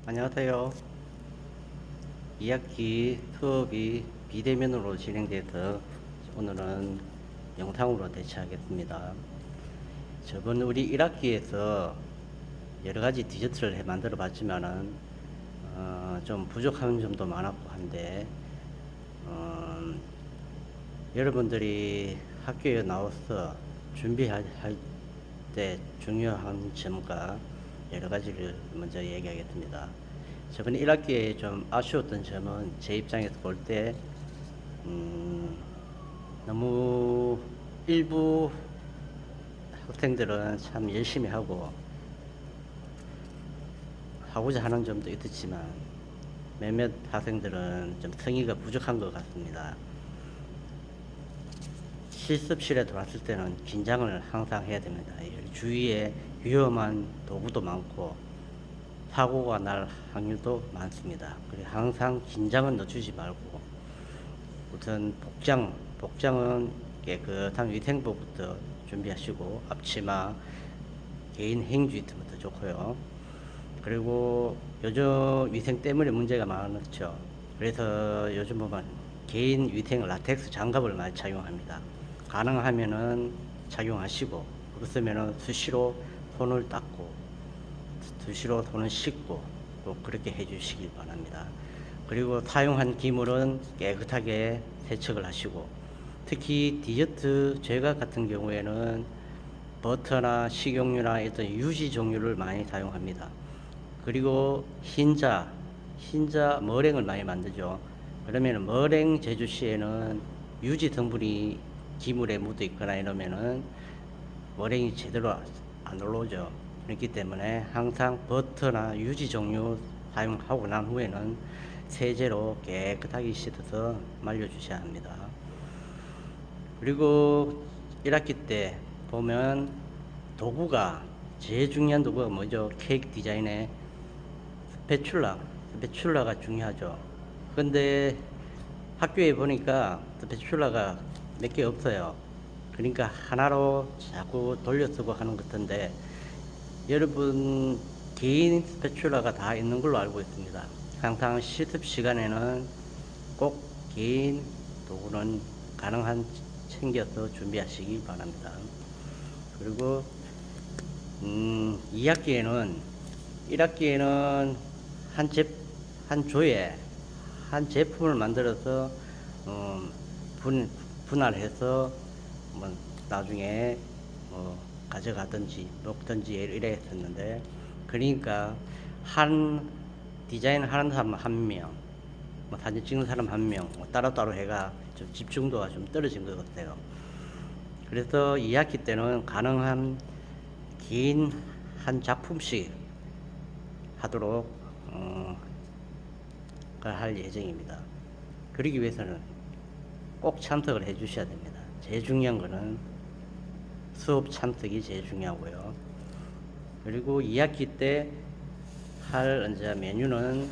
안녕하세요. 2학기 수업이 비대면으로 진행돼서 오늘은 영상으로 대체하겠습니다. 저번 우리 1학기에서 여러가지 디저트를 만들어 봤지만은 좀 부족한 점도 많았고 한데 여러분들이 학교에 나와서 준비할 때 중요한 점과 여러 가지를 먼저 얘기하겠습니다. 저번 1학기에 좀 아쉬웠던 점은 제 입장에서 볼 때 너무 일부 학생들은 참 열심히 하고자 하는 점도 있었지만 몇몇 학생들은 좀 성의가 부족한 것 같습니다. 실습실에 들어왔을 때는 긴장을 항상 해야 됩니다. 주위에 위험한 도구도 많고 사고가 날 확률도 많습니다. 그래서 항상 긴장은 늦추지 말고 우선 복장은 깨끗한 위생복부터 준비하시고 앞치마, 개인 행주부터 좋고요. 그리고 요즘 위생 때문에 문제가 많았죠. 그래서 요즘 보면 개인 위생 라텍스 장갑을 많이 착용합니다. 가능하면은 착용하시고 그렇으면은 수시로 손을 닦고 수시로 손을 씻고 꼭 그렇게 해주시길 바랍니다. 그리고 사용한 기물은 깨끗하게 세척을 하시고 특히 디저트 제과 같은 경우에는 버터나 식용유나 어떤 유지 종류를 많이 사용합니다. 그리고 흰자 머랭을 많이 만들죠. 그러면 머랭 제조 시에는 유지 성분이 기물에 묻어 있거나 이러면은 머랭이 제대로 안 올라오죠. 그렇기 때문에 항상 버터나 유지 종류 사용하고 난 후에는 세제로 깨끗하게 씻어서 말려주셔야 합니다. 그리고 1학기 때 보면 도구가 제일 중요한 도구가 뭐죠? 케이크 디자인에 스패츌라가 중요하죠. 근데 학교에 보니까 스패츌라가 몇 개 없어요. 그러니까 하나로 자꾸 돌려 쓰고 하는 것 같은데 여러분 개인 스패츌라가 다 있는 걸로 알고 있습니다. 항상 실습 시간에는 꼭 개인 도구는 가능한 챙겨서 준비하시기 바랍니다. 그리고 2학기에는 1학기에는 한 제품을 만들어서 분할해서 뭐 나중에 가져가든지 먹든지 이래 했었는데 그러니까 한 디자인 하는 사람 한 명, 뭐 사진 찍는 사람 한 명, 따로따로 해가 좀 집중도가 좀 떨어진 것 같아요. 그래서 2학기 때는 가능한 긴 한 작품씩 하도록 할 예정입니다. 그러기 위해서는 꼭 참석을 해 주셔야 됩니다. 제일 중요한 거는 수업 참석이 제일 중요하고요. 그리고 2학기 때 할 이제 메뉴는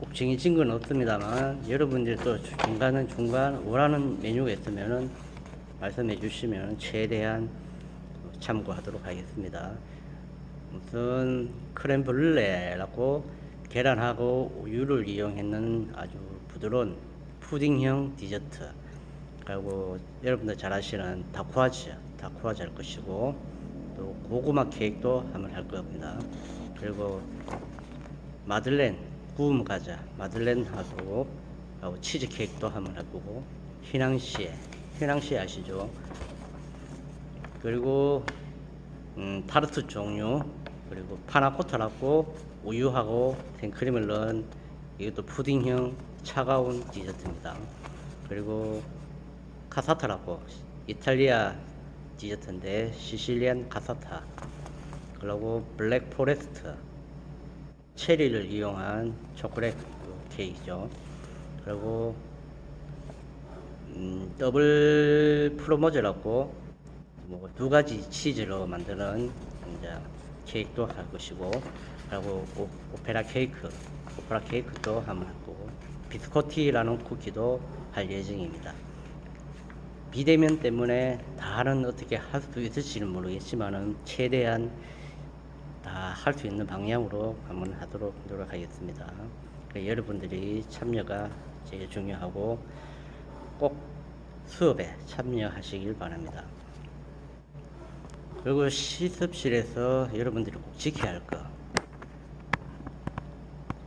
꼭 정해진 건 없습니다만 여러분들 또 중간 원하는 메뉴가 있으면은 말씀해 주시면 최대한 참고하도록 하겠습니다. 우선 크렘블레라고 계란하고 우유를 이용했는 아주 부드러운 푸딩형 디저트, 그리고 여러분들 잘 아시는 다쿠아즈 할 것이고 또 고구마 케이크도 한번 할 겁니다. 그리고 마들렌 구움 과자 마들렌하고 치즈 케이크도 한번 할 거고 휘낭시에 아시죠? 그리고 타르트 종류, 그리고 파나코타라고 우유하고 생크림을 넣은 이것도 푸딩형 차가운 디저트입니다. 그리고 카사타라고 이탈리아 디저트인데 시실리안 카사타, 그리고 블랙 포레스트 체리를 이용한 초콜릿 케이크죠. 그리고 더블 프로모즈라고 뭐 두 가지 치즈로 만드는 이제 케이크도 할 것이고, 그리고 오페라 케이크도 한번 할 거고, 비스코티라는 쿠키도 할 예정입니다. 비대면 때문에 다는 어떻게 할 수 있을지는 모르겠지만은 최대한 다 할 수 있는 방향으로 한번 하도록 노력하겠습니다. 여러분들이 참여가 제일 중요하고 꼭 수업에 참여하시길 바랍니다. 그리고 실습실에서 여러분들이 꼭 지켜야 할 거,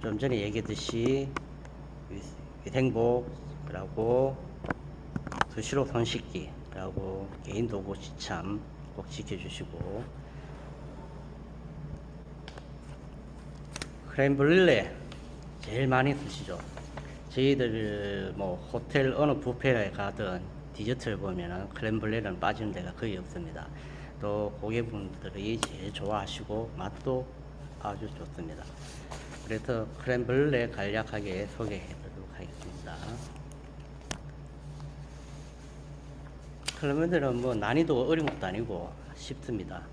좀 전에 얘기했듯이 위생복이라고 수시로 손 씻기라고 개인 도구 지참 꼭 지켜주시고, 크렘브렐레 제일 많이 쓰시죠. 저희들 뭐 호텔 어느 뷔페에 가든 디저트를 보면은 크렘브렐레는 빠지는 데가 거의 없습니다. 또 고객분들이 제일 좋아하시고 맛도 아주 좋습니다. 그래서 크렘브렐레 간략하게 소개해 드리도록 하겠습니다. 크렘브렐레는 뭐 난이도가 어려운 것도 아니고 쉽습니다.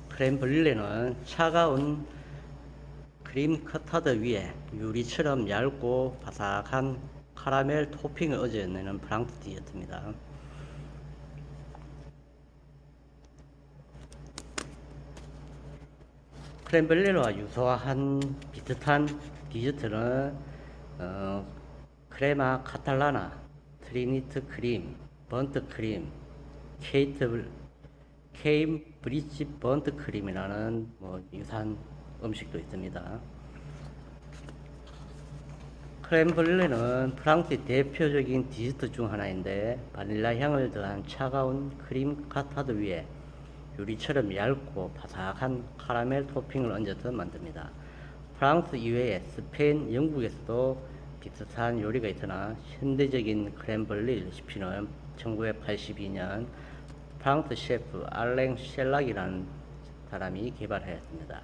크렘브렐레는 차가운 크림 커스터드 위에 유리처럼 얇고 바삭한 카라멜 토핑을 얹어내는 프랑스 디저트입니다. 크렘브렐레와 유사한 비슷한 디저트는 크레마 카탈라나, 트리니트 크림, 번트 크림, 케임브리지 번트 크림이라는 뭐 유사한 음식도 있습니다. 크렘브렐레는 프랑스의 대표적인 디저트 중 하나인데, 바닐라 향을 더한 차가운 크림 카스터드 위에 유리처럼 얇고 바삭한 카라멜 토핑을 얹어서 만듭니다. 프랑스 이외에 스페인, 영국에서도 비슷한 요리가 있으나 현대적인 크렘브렐레 레시피는 1982년 프랑스 셰프 알랭 셸락이라는 사람이 개발하였습니다.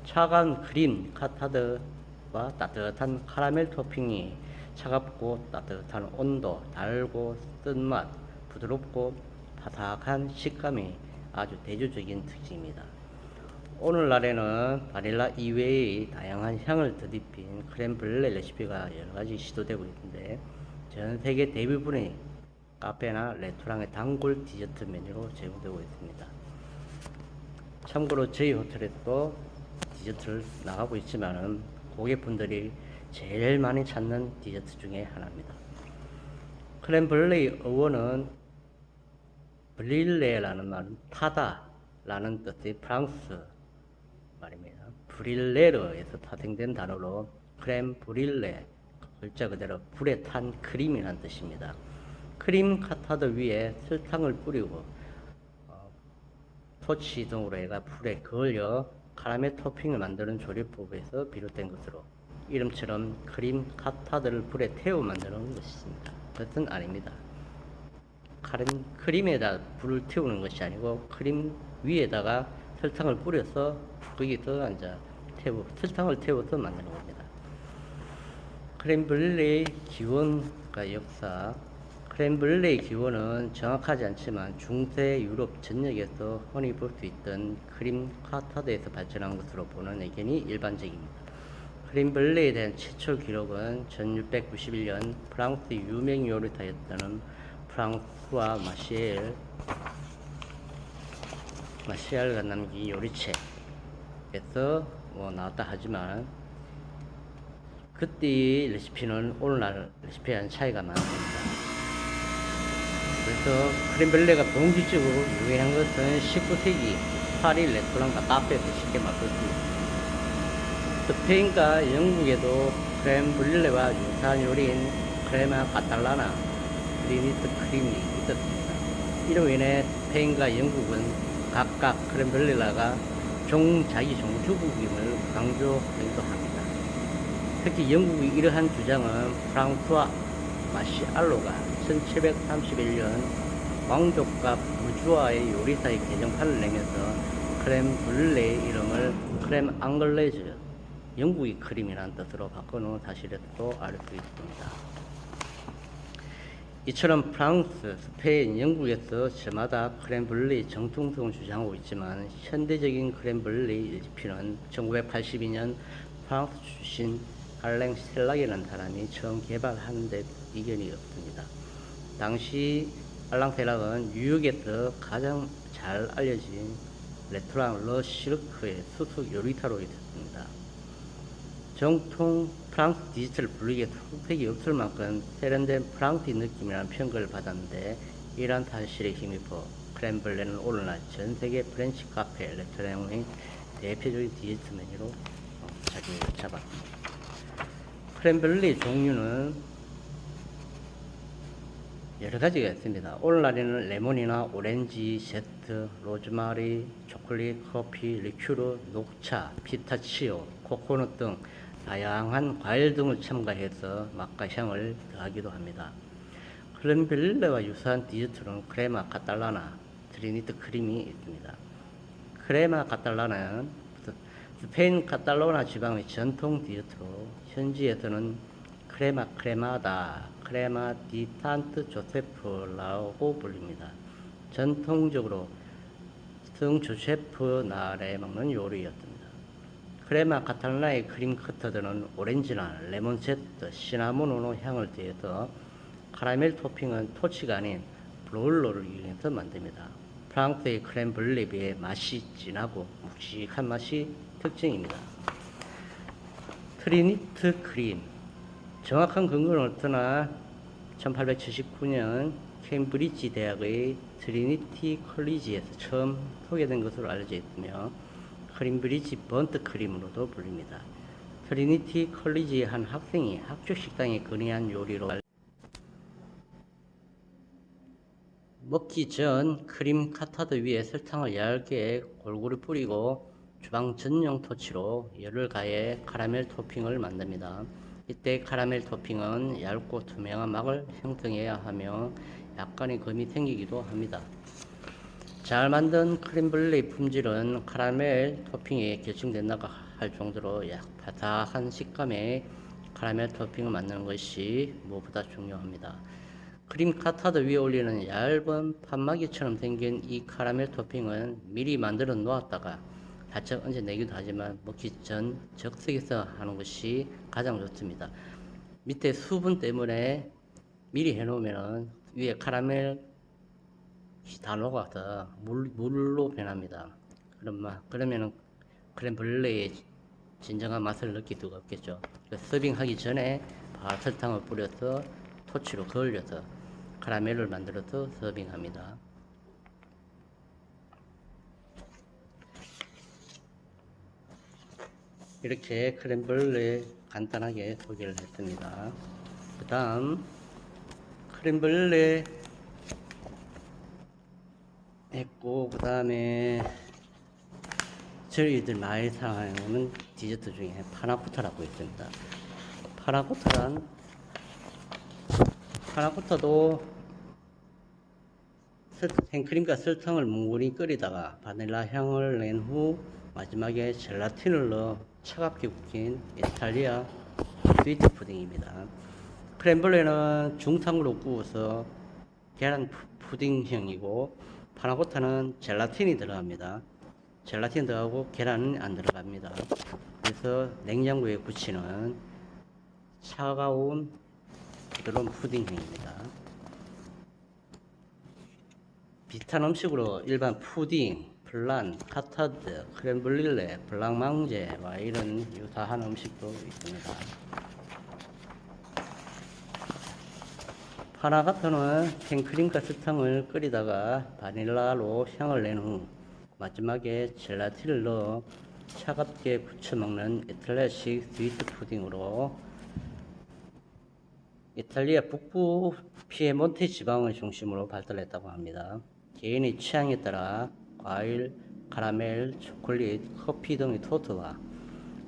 차가운 크림 카스터드와 따뜻한 카라멜 토핑이 차갑고 따뜻한 온도, 달고 쓴맛, 부드럽고 바삭한 식감이 아주 대조적인 특징입니다. 오늘날에는 바닐라 이외의 다양한 향을 덧입힌 크렘브렐레 레시피가 여러가지 시도되고 있는데, 전 세계 대부분의 카페나 레스토랑의 단골 디저트 메뉴로 제공되고 있습니다. 참고로 저희 호텔에서도 디저트를 나가고 있지만은 고객분들이 제일 많이 찾는 디저트 중에 하나입니다. 크렘브렐레의 어원은 브릴레라는 말은 타다라는 뜻의 프랑스 말입니다. 브릴레르에서 파생된 단어로 크렘 브릴레, 글자 그대로 불에 탄 크림이라는 뜻입니다. 크림 카스터드 위에 설탕을 뿌리고 토치 등으로 해가 불에 그을려 카라멜 토핑을 만드는 조리법에서 비롯된 것으로 이름처럼 크림 카스터드를 불에 태워 만드는 것입니다. 그것은 아닙니다. 크림에다 불을 태우는 것이 아니고 크림 위에다가 설탕을 뿌려서 거기서 이제 설탕을 태워서 만드는 겁니다. 크렘브렐레의 기원과 역사. 크렘브렐레의 기원은 정확하지 않지만 중세 유럽 전역에서 흔히 볼 수 있던 크림 카스터드에서 발전한 것으로 보는 의견이 일반적입니다. 크렘브렐레에 대한 최초 기록은 1691년 프랑스 유명 요리사였던 프랑스와 마시엘가 남긴 요리책에서 나왔다 하지만, 그때의 레시피는 오늘날 레시피와는 차이가 많습니다. 그래서 크렘브렐레가 본질적으로 유행한 것은 19세기 파리 레스토랑과 카페에서 쉽게 맛볼 수 있습니다. 스페인과 영국에도 크렘브렐레와 유사한 요리인 크레마 카탈라나, 트리니트 크림이 있었습니다. 이로 인해 스페인과 영국은 각각 크렘브렐레가 자기 종주국임을 강조하기도 합니다. 특히 영국의 이러한 주장은 프랑스와 마시알로가 1731년 왕족과 부주아의 요리사의 개정판을 내면서 크렘브렐레의 이름을 크렘 앙글레즈, 영국의 크림이라는 뜻으로 바꿔놓은 사실에도 알 수 있습니다. 이처럼 프랑스, 스페인, 영국에서 저마다 크렘브렐레의 정통성을 주장하고 있지만, 현대적인 크렘브렐레 레시피는 1982년 프랑스 출신 알랭 셀락이라는 사람이 처음 개발한 데 이견이 없습니다. 당시 알랭 셀락은 뉴욕에서 가장 잘 알려진 레스토랑 러 시르크의 수석 요리사로 있었습니다. 정통 프랑스 디저트를 불리기에 손색이 없을 만큼 세련된 프랑스 느낌이라는 평가를 받았는데, 이러한 사실에 힘입어 크렘블레는 오늘날 전세계 프렌치 카페 레스토랑의 대표적인 디저트 메뉴로 자리를 잡았습니다. 크렘블레 종류는 여러 가지가 있습니다. 오늘날에는 레몬이나 오렌지, 제스트, 로즈마리, 초콜릿, 커피, 리큐르, 녹차, 피스타치오, 코코넛 등 다양한 과일 등을 첨가해서 맛과 향을 더하기도 합니다. 크렘블레와 유사한 디저트로는 크레마 카탈라나, 트리니티 크림이 있습니다. 크레마 카탈라나는 스페인 카탈로나 지방의 전통 디저트로 현지에서는 크레마 크레마다, 크레마 디 산트 조세프라고 불립니다. 전통적으로 성 조세프 날에 먹는 요리였습니다. 크레마 카탈라나의 크림 커터들은 오렌지나 레몬 제스트, 시나몬으로 향을 더해서 카라멜 토핑은 토치가 아닌 브롤러를 이용해서 만듭니다. 프랑스의 크렘블레에 비해 맛이 진하고 묵직한 맛이 특징입니다. 트리니티 크림, 정확한 근거는 없으나 1879년 케임브리지 대학의 트리니티 컬리지에서 처음 소개된 것으로 알려져 있으며 크림브리지 번트 크림으로도 불립니다. 트리니티 컬리지의 한 학생이 학교 식당에 건의한 요리로 먹기 전 크림 카스타드 위에 설탕을 얇게 골고루 뿌리고 주방 전용 토치로 열을 가해 카라멜 토핑을 만듭니다. 이때 카라멜 토핑은 얇고 투명한 막을 형성해야 하며 약간의 검이 생기기도 합니다. 잘 만든 크렘블레의 품질은 카라멜 토핑에 결정된다고 할 정도로 바삭한 식감의 카라멜 토핑을 만드는 것이 무엇보다 중요합니다. 크림 카스타드 위에 올리는 얇은 판마기처럼 생긴 이 카라멜 토핑은 미리 만들어 놓았다가 살짝 얹어내기도 하지만 먹기 전 적색해서 하는 것이 가장 좋습니다. 밑에 수분 때문에 미리 해놓으면 위에 카라멜 다 녹아서 물로 변합니다. 그러면 크렘블레의 진정한 맛을 느낄 수가 없겠죠. 서빙하기 전에 바로 설탕을 뿌려서 토치로 그을려서 카라멜을 만들어서 서빙합니다. 이렇게 크렘블레 간단하게 소개를 했습니다. 그 다음 크렘블레 했고, 그 다음에 저희들 많이 사용하는 디저트 중에 파나코타라고 있습니다. 파나코타도 생크림과 설탕을 뭉근히 끓이다가 바닐라 향을 낸 후 마지막에 젤라틴을 넣어 차갑게 굽힌 이탈리아 스위트 푸딩입니다. 크렘블레는 중탕으로 구워서 계란 푸딩형이고, 파나코타는 젤라틴이 들어갑니다. 젤라틴 들어가고 계란은 안 들어갑니다. 그래서 냉장고에 굳히는 차가운 부드러운 푸딩형입니다. 비슷한 음식으로 일반 푸딩, 플란, 카스타드, 크렘블레, 블랑망제와 이런 유사한 음식도 있습니다. 파나코타는 생크림과 설탕을 끓이다가 바닐라로 향을 낸 후 마지막에 젤라틴을 넣어 차갑게 굳혀 먹는 이탈리아식 스위트 푸딩으로 이탈리아 북부 피에몬테 지방을 중심으로 발달했다고 합니다. 개인의 취향에 따라 과일, 카라멜, 초콜릿, 커피 등의 토트와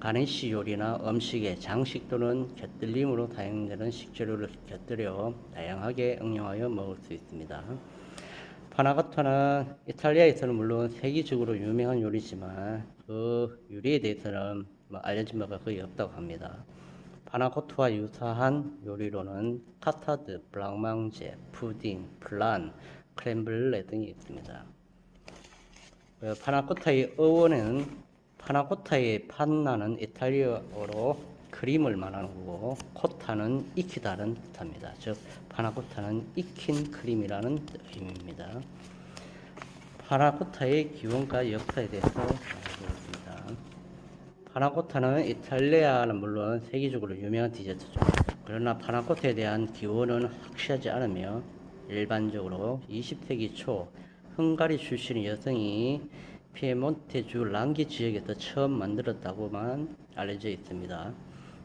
가니쉬 요리나 음식에 장식 또는 곁들임으로 사용되는 식재료를 곁들여 다양하게 응용하여 먹을 수 있습니다. 파나코타는 이탈리아에서는 물론 세계적으로 유명한 요리지만 그 요리에 대해서는 알려진 바가 거의 없다고 합니다. 파나코타와 유사한 요리로는 카스타드, 블랑망제, 푸딩, 플란, 크렘블레 등이 있습니다. 파나코타의 어원은 파나코타의 판나는 이탈리아어로 크림을 말하는 거고, 코타는 익히다는 뜻합니다. 즉 파나코타는 익힌 크림이라는 의미입니다. 파나코타의 기원과 역사에 대해서 알아보겠습니다. 파나코타는 이탈리아는 물론 세계적으로 유명한 디저트죠. 그러나 파나코타에 대한 기원은 확실하지 않으며 일반적으로 20세기 초 헝가리 출신의 여성이 피에몬테주 랑기 지역에서 처음 만들었다고만 알려져 있습니다.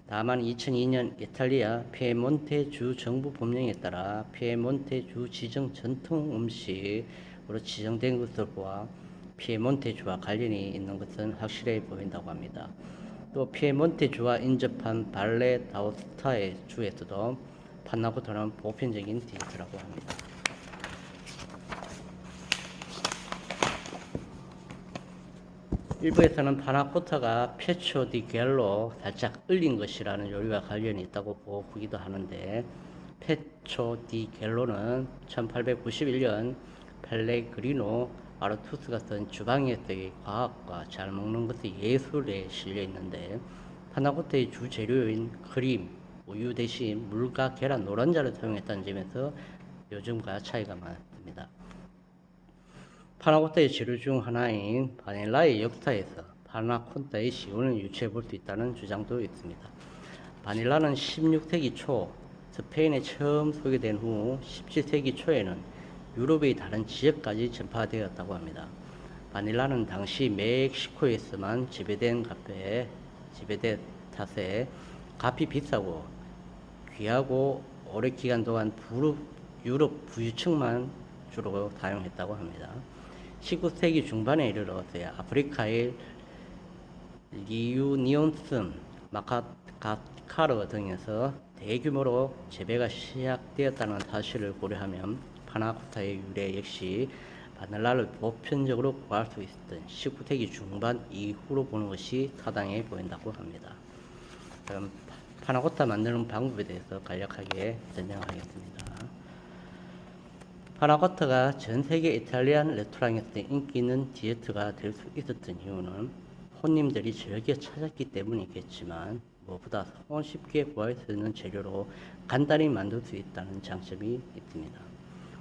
다만 2002년 이탈리아 피에몬테주 정부 법령에 따라 피에몬테주 지정 전통 음식으로 지정된 것을 보아 피에몬테주와 관련이 있는 것은 확실해 보인다고 합니다. 또 피에몬테주와 인접한 발레 다우스타의 주에서도 판나코타는 보편적인 디저트라고 합니다. 일부에서는 파나코타가 페초 디 겔로 살짝 얼린 것이라는 요리와 관련이 있다고 보기도 하는데, 페초 디 겔로는 1891년 펠레그리노 아르투스가 쓴 주방에서의 과학과 잘 먹는 것의 예술에 실려 있는데, 파나코타의 주 재료인 크림, 우유 대신 물과 계란 노른자를 사용했다는 점에서 요즘과 차이가 많습니다. 파나코타의 재료 중 하나인 바닐라의 역사에서 파나코타의 시온을 유추해 볼 수 있다는 주장도 있습니다. 바닐라는 16세기 초 스페인에 처음 소개된 후 17세기 초에는 유럽의 다른 지역까지 전파되었다고 합니다. 바닐라는 당시 멕시코에서만 재배된 탓에 값이 비싸고 귀하고 오랜 기간 동안 유럽 부유층만 주로 사용했다고 합니다. 19세기 중반에 이르러서야 아프리카의 리유니온슨, 마카가스카르 등에서 대규모로 재배가 시작되었다는 사실을 고려하면 파나코타의 유래 역시 바닐라를 보편적으로 구할 수 있었던 19세기 중반 이후로 보는 것이 타당해 보인다고 합니다. 그럼 파나코타 만드는 방법에 대해서 간략하게 설명하겠습니다. 파나코타가 전 세계 이탈리안 레스토랑에서 인기 있는 디저트가 될 수 있었던 이유는 손님들이 즐겨 찾았기 때문이겠지만, 무엇보다 손쉽게 구할 수 있는 재료로 간단히 만들 수 있다는 장점이 있습니다.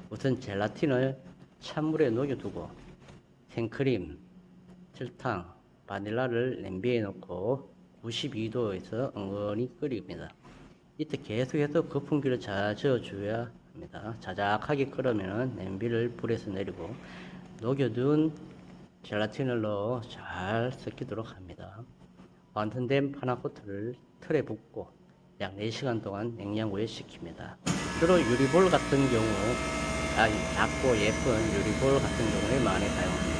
우선 젤라틴을 찬물에 녹여두고 생크림, 설탕, 바닐라를 냄비에 넣고 92도에서 은근히 끓입니다. 이때 계속해서 거품기를 잘 저어줘야 합니다. 자작하게 끓으면 냄비를 불에서 내리고 녹여둔 젤라틴을 넣어 잘 섞이도록 합니다. 완성된 파나코타를 틀에 붓고 약 4시간 동안 냉장고에 식힙니다. 주로 유리볼 같은 경우, 작고 예쁜 유리볼 같은 경우에 많이 사용합니다.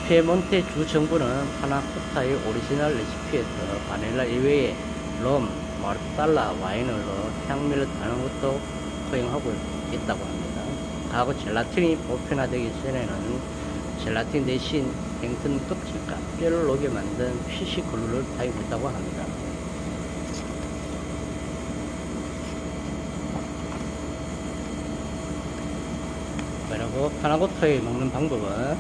피에몬테 주 정부는 파나코타의 오리지널 레시피에서 바닐라 이외에 럼, 마르살라, 와인을 넣어 향미를 더하는 것도 허용하고 있다고 합니다. 과거 젤라틴이 보편화되기 전에는 젤라틴 대신 생선 껍질과 뼈를 녹여 만든 피시글루를 사용했다고 합니다. 그리고 파나코타에 먹는 방법은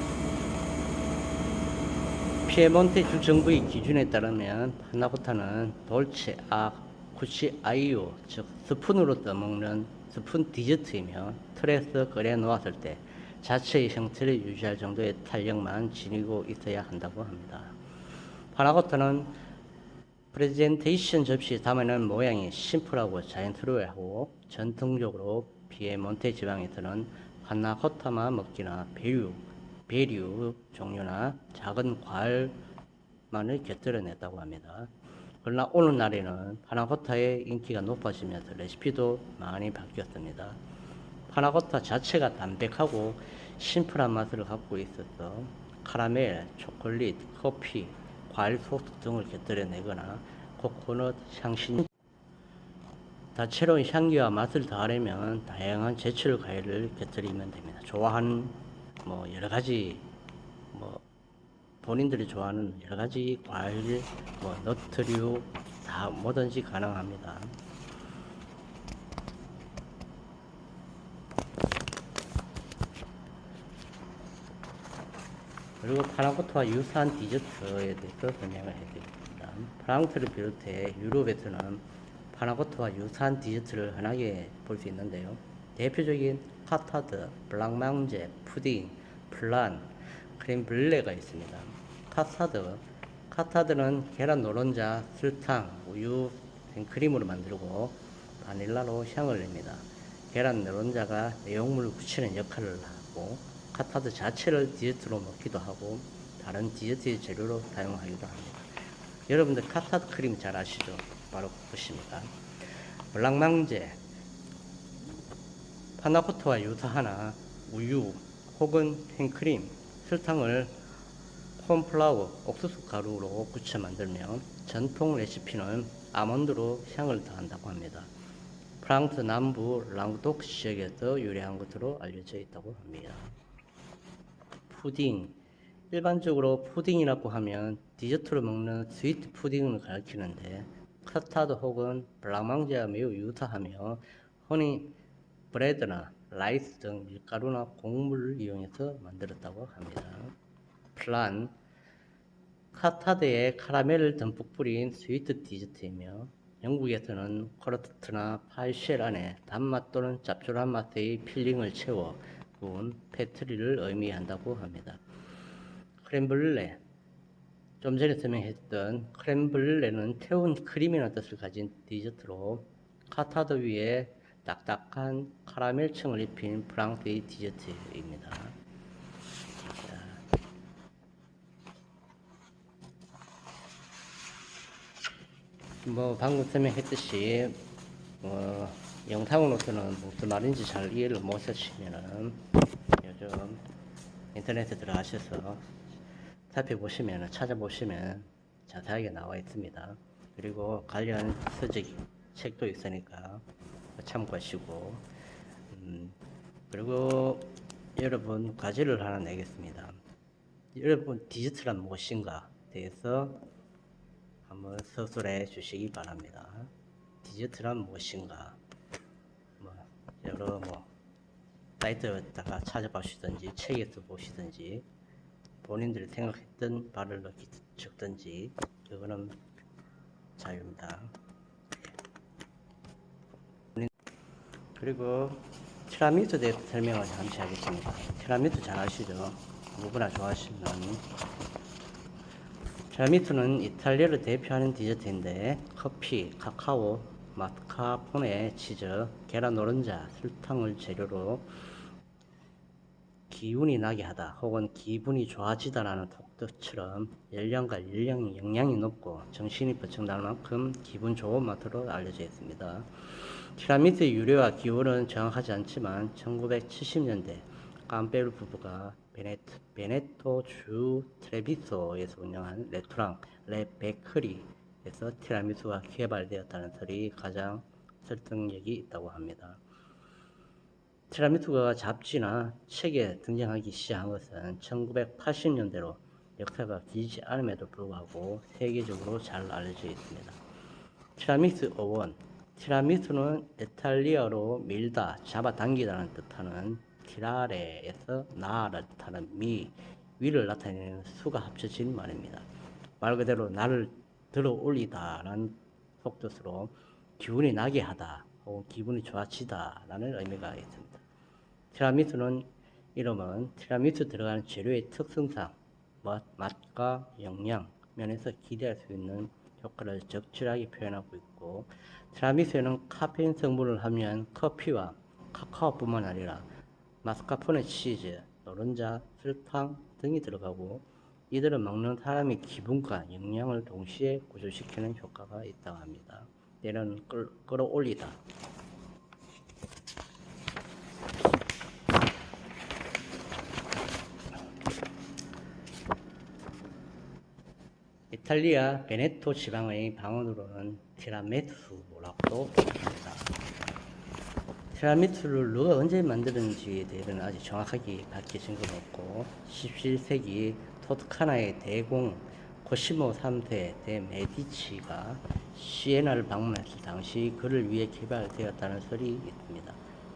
피에몬테 주 정부의 기준에 따르면 파나코타는 돌체 구치 아이오, 즉 스푼으로 떠먹는 스푼 디저트이며, 틀에서 끓여 놓았을 때 자체의 형태를 유지할 정도의 탄력만 지니고 있어야 한다고 합니다. 파나코타는 프레젠테이션 접시에 담아낸 모양이 심플하고 자연스러워야 하고, 전통적으로 피에몬테 지방에서는 파나코타만 먹기나 베류 종류나 작은 과일만을 곁들여냈다고 합니다. 그러나 오늘날에는 파나코타의 인기가 높아지면서 레시피도 많이 바뀌었습니다. 파나코타 자체가 담백하고 심플한 맛을 갖고 있어서 카라멜, 초콜릿, 커피, 과일 소스 등을 곁들여내거나 코코넛 향신 다채로운 향기와 맛을 더하려면 다양한 제철 과일을 곁들이면 됩니다. 좋아하는 여러가지 본인들이 좋아하는 여러가지 과일, 너트류 다 뭐든지 가능합니다. 그리고 파나코타와 유사한 디저트에 대해서 설명을 해드리겠습니다. 프랑스를 비롯해 유럽에서는 파나코타와 유사한 디저트를 흔하게 볼 수 있는데요. 대표적인 카타드, 블랑망제, 푸딩, 플란, 크림 블레가 있습니다. 카스타드는 계란 노른자, 설탕, 우유, 생크림으로 만들고 바닐라로 향을 냅니다. 계란 노른자가 내용물을 굳히는 역할을 하고 카스타드 자체를 디저트로 먹기도 하고 다른 디저트 재료로 사용하기도 합니다. 여러분들 카스타드 크림 잘 아시죠? 바로 그것입니다. 블랑망제, 파나코타와 유사하나 우유 혹은 생크림, 설탕을 콘플라워, 옥수수 가루로 굳혀 만들면 전통 레시피는 아몬드로 향을 더한다고 합니다. 프랑스 남부 랑독 지역에서 유래한 것으로 알려져 있다고 합니다. 푸딩, 일반적으로 푸딩이라고 하면 디저트로 먹는 스위트 푸딩을 가리키는데 커스타드 혹은 블랑망제와 매우 유사하며 허니 브레드나 라이스 등 밀가루나 곡물을 이용해서 만들었다고 합니다. 플란, 카스타드에 카라멜을 듬뿍 뿌린 스위트 디저트이며 영국에서는 커러트나 파이쉘 안에 단맛 또는 짭조름한 맛의 필링을 채워 구운 패트리를 의미한다고 합니다. 크렘블레, 좀 전에 설명했던 크렘블레는 태운 크림이라는 뜻을 가진 디저트로 카스타드 위에 딱딱한 카라멜층을 입힌 프랑스의 디저트입니다. 방금 설명했듯이 영상으로서는 무슨 말인지 잘 이해를 못하시면은 요즘 인터넷에 들어가셔서 살펴보시면 찾아보시면 자세하게 나와 있습니다. 그리고 관련 서적 책도 있으니까 참고하시고 그리고 여러분 과제를 하나 내겠습니다. 여러분 디저트란 무엇인가 대해서 한번 서술해 주시기 바랍니다. 디저트란 무엇인가? 여러 사이트에다가 찾아보시든지 책에서 보시든지 본인들이 생각했던 바를 적든지 그거는 자유입니다. 그리고 티라미수 대해서 설명을 잠시 하겠습니다. 티라미수 잘 아시죠? 누구나 좋아하시는 티라미수는 이탈리아를 대표하는 디저트인데 커피, 카카오, 마스카포네, 치즈, 계란 노른자, 설탕을 재료로 기운이 나게 하다 혹은 기분이 좋아지다라는 뜻처럼 열량과 영양이 높고 정신이 번쩍날 만큼 기분 좋은 맛으로 알려져 있습니다. 티라미수의 유래와 기원은 정확하지 않지만 1970년대 깜베르 부부가 베네토 주 트레비소에서 운영한 레스토랑 레 베커리에서 티라미수가 개발되었다는 설이 가장 설득력이 있다고 합니다. 티라미수가 잡지나 책에 등장하기 시작한 것은 1980년대로 역사가 길지 않음에도 불구하고 세계적으로 잘 알려져 있습니다. 티라미수 어원, 티라미수는 이탈리아로 밀다, 잡아당기다는 뜻하는 티라레에서 나를 뜻하는 위를 나타내는 수가 합쳐진 말입니다. 말 그대로 나를 들어 올리다라는 속뜻으로 기분이 나게 하다 혹은 기분이 좋아지다라는 의미가 있습니다. 티라미수는 이름은 티라미수 들어가는 재료의 특성상 맛과 영양 면에서 기대할 수 있는 효과를 적절하게 표현하고 있고 티라미수에는 카페인 성분을 함유한 커피와 카카오뿐만 아니라 마스카포네 치즈, 노른자, 설탕 등이 들어가고 이들은 먹는 사람의 기분과 영양을 동시에 고조시키는 효과가 있다고 합니다. 때로는 끌어올리다. 이탈리아 베네토 지방의 방언으로는 티라미수라고도 합니다. 티라미수를 누가 언제 만들었는지에 대해서는 아직 정확하게 밝혀진 건 없고 17세기 토스카나의 대공 코시모 3세 데 메디치가 시에나를 방문했을 당시 그를 위해 개발되었다는 설이 있습니다.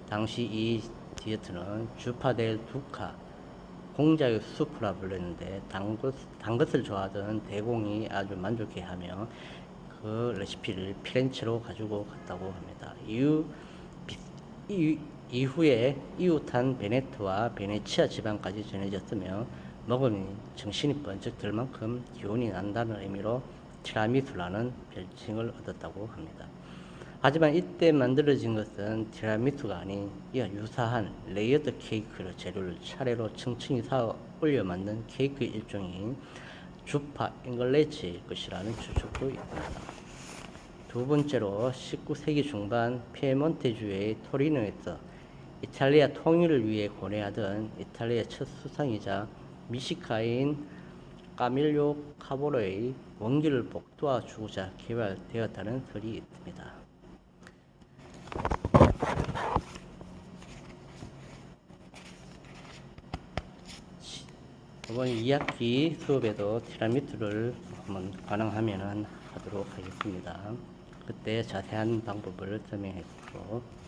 당시 이 디저트는 주파델 두카 공자의 수프라 불렸는데 단 것을 좋아하던 대공이 아주 만족해하며 그 레시피를 피렌체로 가지고 갔다고 합니다. 이후에 이웃한 베네토와 베네치아 지방까지 전해졌으며 먹으니 정신이 번쩍 들 만큼 기운이 난다는 의미로 티라미수라는 별칭을 얻었다고 합니다. 하지만 이때 만들어진 것은 티라미수가 아닌 이와 유사한 레이어드 케이크를 재료를 차례로 층층이 쌓아 올려 만든 케이크 일종인 주파 잉글레치일 것이라는 추측도 있습니다. 두 번째로 19세기 중반 피에몬테주의 토리노에서 이탈리아 통일을 위해 고뇌하던 이탈리아 첫 수상이자 미식가인 까밀료 카보로의 원기를 복도화 주고자 개발되었다는 설이 있습니다. 이번 2학기 수업에도 티라미수를 한번 가능하면 하도록 하겠습니다. 그때 자세한 방법을 설명했고